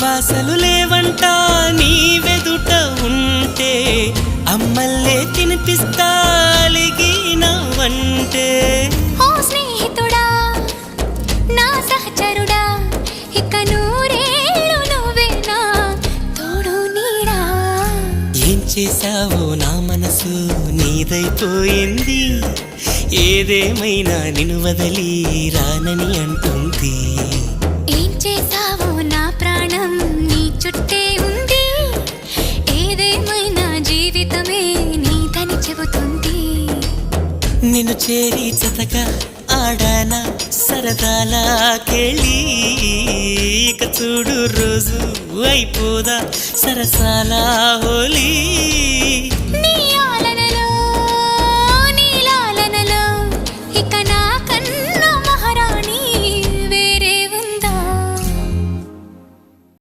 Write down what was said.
బాసలు లేవంట నీ వెదుట ఉంటే అమ్మల్లే తినిపిస్తా అలిగినవంటే ఓ స్నేహితుడా నా సహచరుడా ఇక నూరేళ్ళు నువ్వేనా తోడు నీడా ఏం చేశావో నా మనసు నీదైపోయింది ఏదేమైనా నిన్ను వదిలి రానని అంటుంది ఏం చేసావో నా ప్రాణం నీ చుట్టే ఉంది ఏదేమైనా జీవితమే నీదని చెబుతుంది నిన్ను చేరి జతగా ఆడానా సరదాలా కేళి ఇక చూడు రోజు అయిపోదా సరసాల హోలీ